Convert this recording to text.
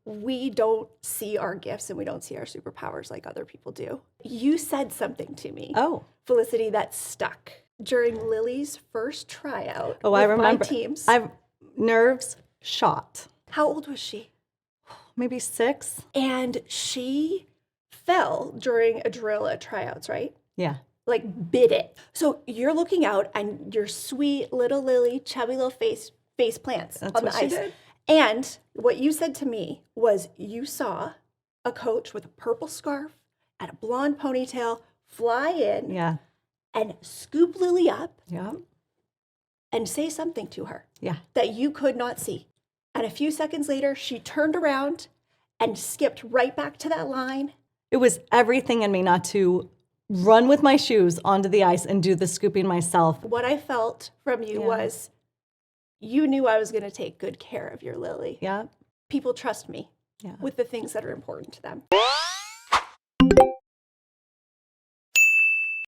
we don't see our gifts and we don't see our superpowers like other people do. You said something to me, Felicity, that stuck during Lily's first tryout. Oh, I remember. My teams. Nerves shot. How old was she? Maybe 6. And she fell during a drill at tryouts, right? Yeah. Like bit it. So you're looking out and your sweet little Lily, chubby little face plants That's on what the she ice. did. And what you said to me was you saw a coach with a purple scarf and a blonde ponytail fly in and scoop Lily up and say something to her that you could not see. And a few seconds later, she turned around and skipped right back to that line. It was everything in me not to run with my shoes onto the ice and do the scooping myself. What I felt from you was you knew I was going to take good care of your Lily. Yeah. People trust me with the things that are important to them.